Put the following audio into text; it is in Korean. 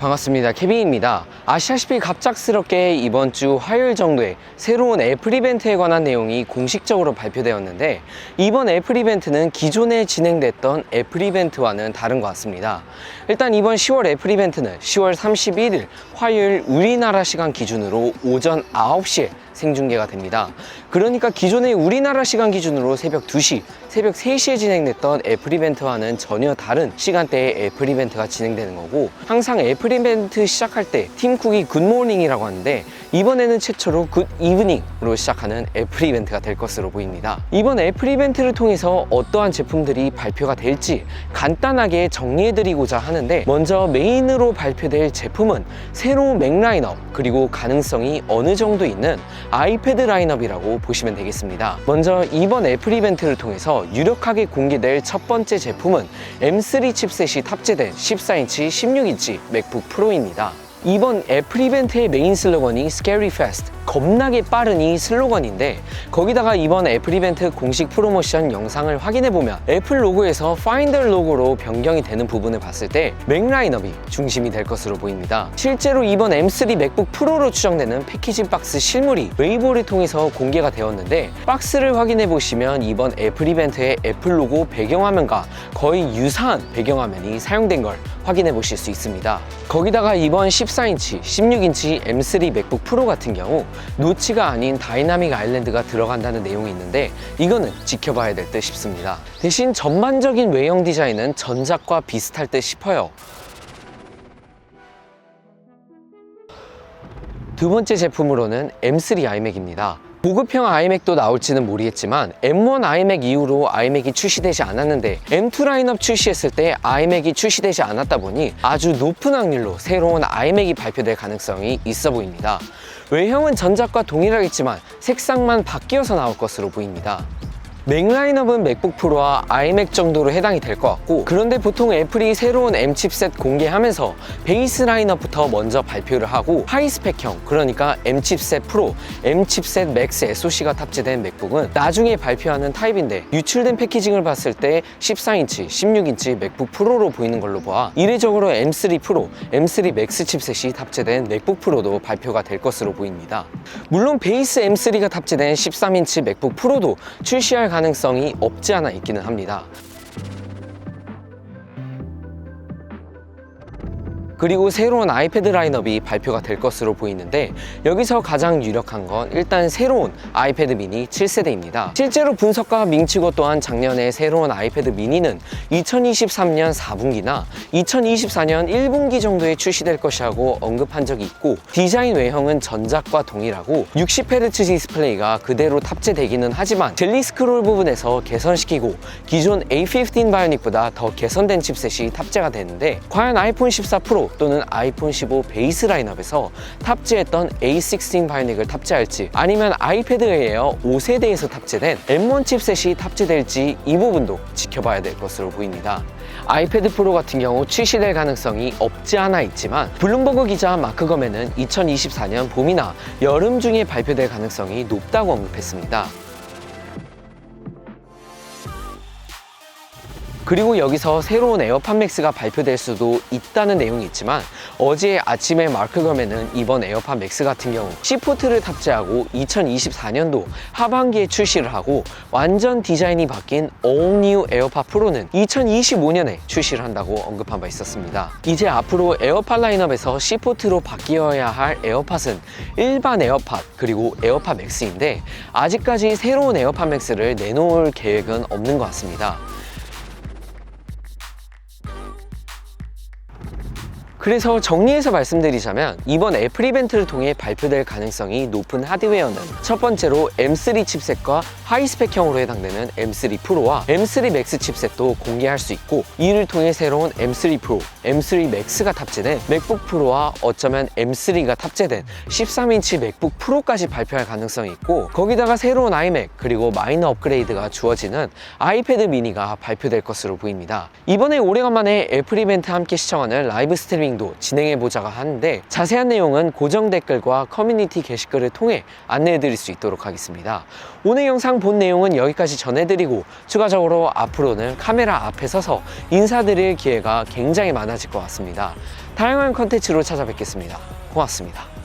반갑습니다. 케빈입니다. 아시다시피 갑작스럽게 이번 주 화요일 정도에 새로운 애플 이벤트에 관한 내용이 공식적으로 발표되었는데, 이번 애플 이벤트는 기존에 진행됐던 애플 이벤트와는 다른 것 같습니다. 일단 이번 10월 애플 이벤트는 10월 31일 화요일 우리나라 시간 기준으로 오전 9시에 생중계가 됩니다. 그러니까 기존의 우리나라 시간 기준으로 새벽 2시, 새벽 3시에 진행됐던 애플 이벤트와는 전혀 다른 시간대에 애플 이벤트가 진행되는 거고, 항상 애플 이벤트 시작할 때 팀쿡이 굿모닝이라고 하는데, 이번에는 최초로 굿 이브닝으로 시작하는 애플 이벤트가 될 것으로 보입니다. 이번 애플 이벤트를 통해서 어떠한 제품들이 발표가 될지 간단하게 정리해드리고자 하는데, 먼저 메인으로 발표될 제품은 새로운 맥 라인업, 그리고 가능성이 어느 정도 있는 아이패드 라인업이라고 보시면 되겠습니다. 먼저 이번 애플 이벤트를 통해서 유력하게 공개될 첫 번째 제품은 M3 칩셋이 탑재된 14인치, 16인치 맥북 프로입니다. 이번 애플 이벤트의 메인 슬로건이 Scary Fast, 겁나게 빠르니 슬로건인데, 거기다가 이번 애플 이벤트 공식 프로모션 영상을 확인해보면 애플 로고에서 Finder 로고로 변경이 되는 부분을 봤을 때 맥 라인업이 중심이 될 것으로 보입니다. 실제로 이번 M3 맥북 프로로 추정되는 패키징 박스 실물이 웨이보를 통해서 공개가 되었는데, 박스를 확인해보시면 이번 애플 이벤트의 애플 로고 배경화면과 거의 유사한 배경화면이 사용된 걸 확인해보실 수 있습니다. 거기다가 이번 14인치, 16인치 M3 맥북 프로 같은 경우 노치가 아닌 다이나믹 아일랜드가 들어간다는 내용이 있는데, 이거는 지켜봐야 될 듯 싶습니다. 대신 전반적인 외형 디자인은 전작과 비슷할 듯 싶어요. 두 번째 제품으로는 M3 아이맥입니다. 고급형 아이맥도 나올지는 모르겠지만 M1 아이맥 이후로 아이맥이 출시되지 않았는데, M2 라인업 출시했을 때 아이맥이 출시되지 않았다 보니 아주 높은 확률로 새로운 아이맥이 발표될 가능성이 있어 보입니다. 외형은 전작과 동일하겠지만 색상만 바뀌어서 나올 것으로 보입니다. 맥 라인업은 맥북 프로와 아이맥 정도로 해당이 될 것 같고, 그런데 보통 애플이 새로운 M 칩셋 공개하면서 베이스 라인업부터 먼저 발표를 하고, 하이스펙형, 그러니까 M 칩셋 프로, M 칩셋 맥스 SoC가 탑재된 맥북은 나중에 발표하는 타입인데, 유출된 패키징을 봤을 때 14인치, 16인치 맥북 프로로 보이는 걸로 봐 이례적으로 M3 프로, M3 맥스 칩셋이 탑재된 맥북 프로도 발표가 될 것으로 보입니다. 물론 베이스 M3가 탑재된 13인치 맥북 프로도 출시할 가능성이 없지 않아 있기는 합니다. 그리고 새로운 아이패드 라인업이 발표가 될 것으로 보이는데, 여기서 가장 유력한 건 일단 새로운 아이패드 미니 7세대입니다. 실제로 분석가 밍치고 또한 작년에 새로운 아이패드 미니는 2023년 4분기나 2024년 1분기 정도에 출시될 것이라고 언급한 적이 있고, 디자인 외형은 전작과 동일하고 60Hz 디스플레이가 그대로 탑재되기는 하지만 젤리 스크롤 부분에서 개선시키고 기존 A15 바이오닉보다 더 개선된 칩셋이 탑재가 되는데, 과연 아이폰 14 프로 또는 아이폰 15 베이스 라인업에서 탑재했던 A16 바이오닉을 탑재할지, 아니면 아이패드 에어 5세대에서 탑재된 M1 칩셋이 탑재될지, 이 부분도 지켜봐야 될 것으로 보입니다. 아이패드 프로 같은 경우 출시될 가능성이 없지 않아 있지만, 블룸버그 기자 마크 거맨은 2024년 봄이나 여름 중에 발표될 가능성이 높다고 언급했습니다. 그리고 여기서 새로운 에어팟 맥스가 발표될 수도 있다는 내용이 있지만, 어제 아침에 마크 거맨은 이번 에어팟 맥스 같은 경우 C포트를 탑재하고 2024년도 하반기에 출시를 하고, 완전 디자인이 바뀐 All New 에어팟 프로는 2025년에 출시를 한다고 언급한 바 있었습니다. 이제 앞으로 에어팟 라인업에서 C포트로 바뀌어야 할 에어팟은 일반 에어팟 그리고 에어팟 맥스인데, 아직까지 새로운 에어팟 맥스를 내놓을 계획은 없는 것 같습니다. 그래서 정리해서 말씀드리자면, 이번 애플 이벤트를 통해 발표될 가능성이 높은 하드웨어는 첫 번째로 M3 칩셋과 하이스펙형으로 해당되는 M3 프로와 M3 맥스 칩셋도 공개할 수 있고, 이를 통해 새로운 M3 프로, M3 맥스가 탑재된 맥북 프로와 어쩌면 M3가 탑재된 13인치 맥북 프로까지 발표할 가능성이 있고, 거기다가 새로운 아이맥 그리고 마이너 업그레이드가 주어지는 아이패드 미니가 발표될 것으로 보입니다. 이번에 오래간만에 애플 이벤트 함께 시청하는 라이브 스트리밍 스트리밍도 진행해보자고 하는데 자세한 내용은 고정 댓글과 커뮤니티 게시글을 통해 안내해드릴 수 있도록 하겠습니다. 오늘 영상 본 내용은 여기까지 전해드리고 추가적으로 앞으로는 카메라 앞에 서서 인사드릴 기회가 굉장히 많아질 것 같습니다. 다양한 컨텐츠로 찾아뵙겠습니다. 고맙습니다.